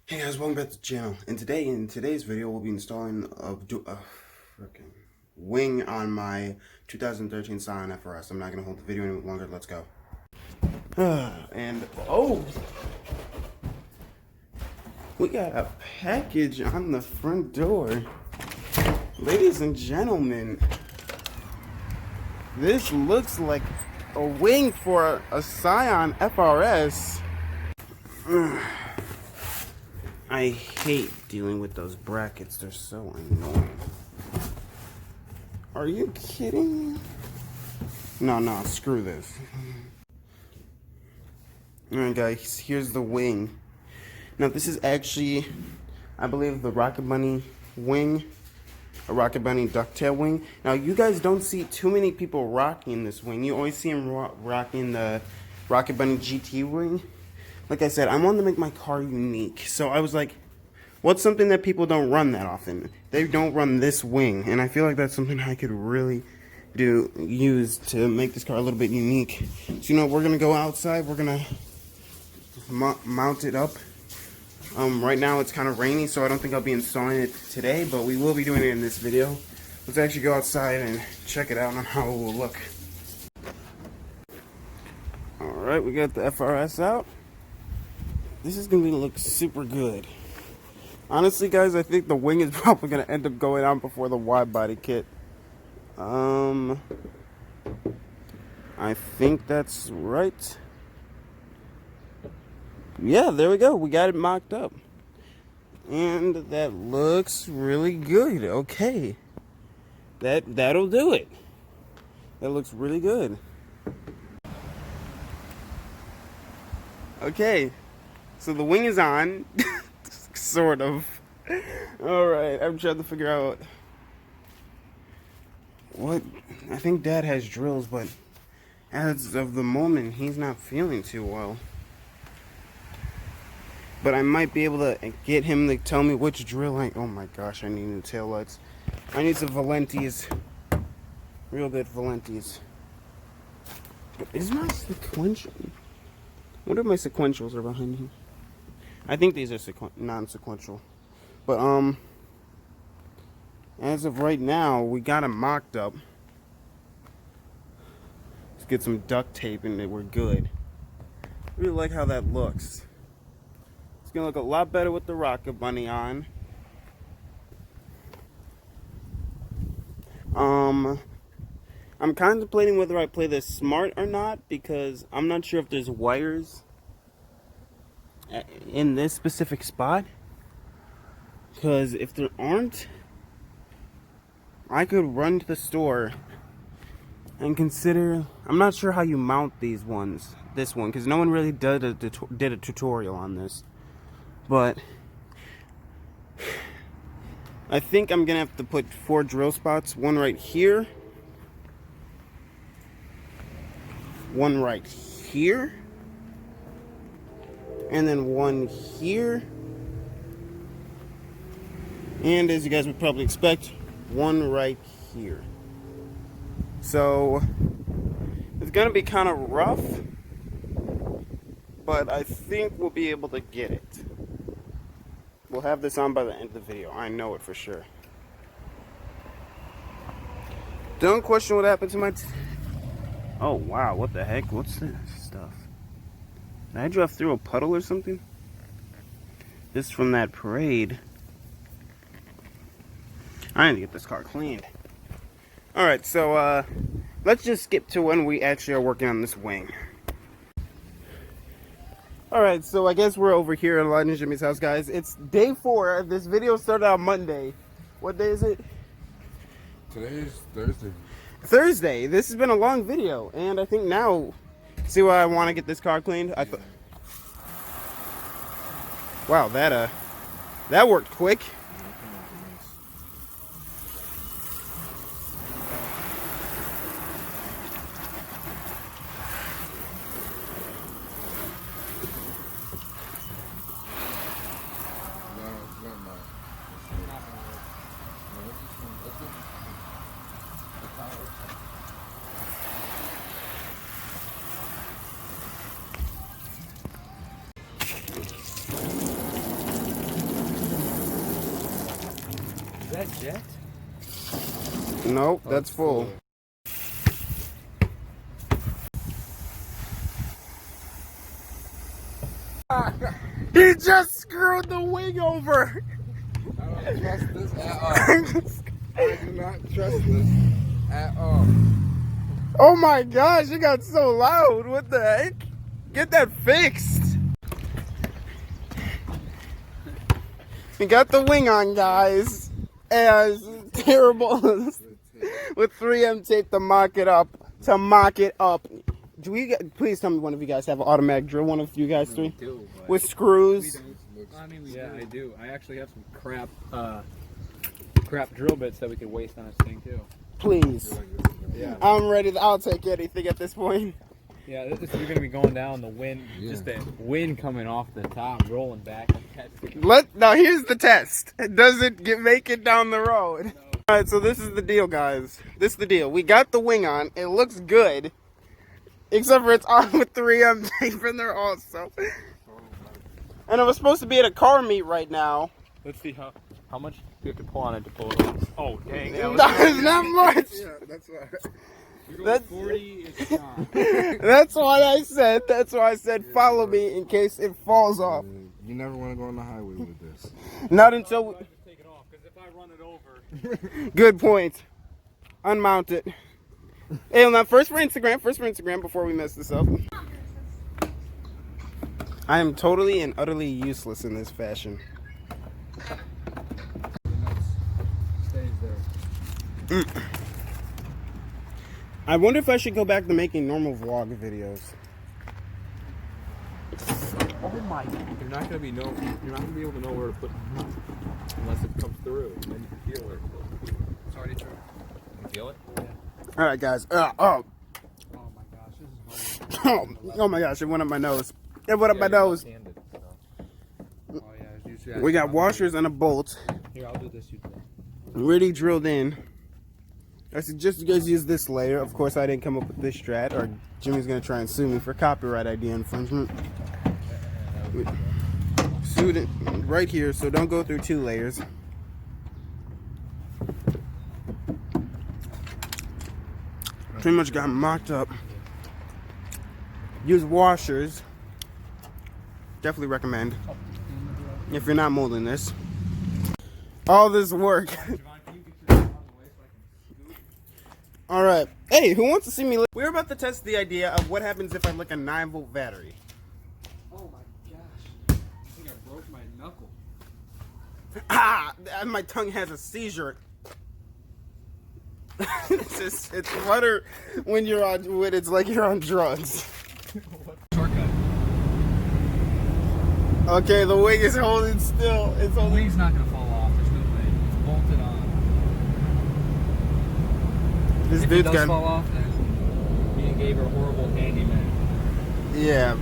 Hey guys, welcome back to the channel. And in today's video, we'll be installing a freaking wing on my 2013 Scion FRS. I'm not gonna hold the video any longer. Let's go. And oh, we got a package on the front door, ladies and gentlemen. This looks like a wing for a Scion FRS. I hate dealing with those brackets. They're so annoying. Are you kidding me? No, screw this. Alright guys, here's the wing. Now this is actually, I believe, the Rocket Bunny wing. A Rocket Bunny ducktail wing. Now you guys don't see too many people rocking this wing. You always see them rocking the Rocket Bunny GT wing. Like I said, I wanted to make my car unique. So I was like, what's something that people don't run that often? They don't run this wing. And I feel like that's something I could really use to make this car a little bit unique. So, we're going to go outside. We're going to mount it up. Right now it's kind of rainy, so I don't think I'll be installing it today. But we will be doing it in this video. Let's actually go outside and check it out on how it will look. Alright, we got the FRS out. This is going to look super good. Honestly, guys, I think the wing is probably going to end up going on before the wide body kit. I think that's right. Yeah, there we go. We got it mocked up. And that looks really good. Okay. That'll do it. That looks really good. Okay. So the wing is on. Sort of. Alright, I'm trying to figure out what. I think Dad has drills, but as of the moment, he's not feeling too well. But I might be able to get him to tell me which drill oh my gosh, I need new taillights. I need some Valentis. Real good Valentis. But is my sequential? What if my sequentials are behind here? I think these are non-sequential. But, as of right now, we got them mocked up. Let's get some duct tape and we're good. I really like how that looks. It's gonna look a lot better with the Rocket Bunny on. I'm contemplating whether I play this smart or not, because I'm not sure if there's wires in this specific spot. Because if there aren't, I could run to the store and consider. I'm not sure how you mount these ones. This one, because no one really did a tutorial on this. But I think I'm gonna have to put 4 drill spots. One right here. One right here. And then one here. And as you guys would probably expect, one right here. So it's gonna be kind of rough, but I think we'll be able to get it. We'll have this on by the end of the video. I know it for sure. Don't question what happened to my oh wow, what the heck? What's this stuff? Did I drive through a puddle or something? This is from that parade. I need to get this car cleaned. Alright, so let's just skip to when we actually are working on this wing. Alright, so I guess we're over here at Elijah and Jimmy's house, guys. It's day 4. This video started on Monday. What day is it? Today is Thursday. Thursday. This has been a long video, and I think now, see why I want to get this car cleaned? Wow, that worked quick. that jet? Nope, that's full. He just screwed the wing over. I don't trust this at all. I do not trust this at all. Oh my gosh, it got so loud. What the heck? Get that fixed. We got the wing on, guys. As terrible with 3M tape to mock it up. Do we? Please tell me one of you guys have an automatic drill. One of you guys three do, with screws. I mean, yeah, I do. I actually have some crap drill bits that we could waste on this thing too. Please. Yeah. I'm ready. I'll take anything at this point. Yeah, you're gonna be going down the wind, just the wind coming off the top, rolling back. Now here's the test. Does it make it down the road? No. All right, so this is the deal, guys. This is the deal. We got the wing on. It looks good, except for it's on with 3M tape in there also. And it was supposed to be at a car meet right now. Let's see how much you have to pull on it to pull it off. Oh dang! That was not much. Yeah, that's why. That's 40 is not. That's why I said. That's why I said follow me in case it falls off. You never want to go on the highway with this. Not until. I just take it off because if I run it over. Good point. Unmount it. Hey, now first for Instagram before we mess this up. I am totally and utterly useless in this fashion. Stays there. I wonder if I should go back to making normal vlog videos. Oh my! You're not gonna be able to know where to put it unless it comes through. Then you can feel it. It's already through. You can feel it? Yeah. All right, guys. Oh my gosh, this is hard. Oh my gosh! It went up my nose. It went up my nose. Oh yeah. We got washers and a bolt. Here, I'll do this. You do that. Already drilled in. I suggest you guys use this layer. Of course, I didn't come up with this strat, or Jimmy's gonna try and sue me for copyright idea infringement. Sued it right here, so don't go through 2 layers. Pretty much got mocked up. Use washers. Definitely recommend if you're not molding this. All this work. All right. Hey, who wants to see me? We're about to test the idea of what happens if I lick a 9-volt battery. Oh my gosh! I think I broke my knuckle. Ah! My tongue has a seizure. it's flutter when it's like you're on drugs. Shortcut. Okay, the wing is holding still. It's The holding. wing's not gonna fall off. There's no way. It's bolted on. This If it dude's does got. fall off, then you gave her a horrible handyman. Yeah.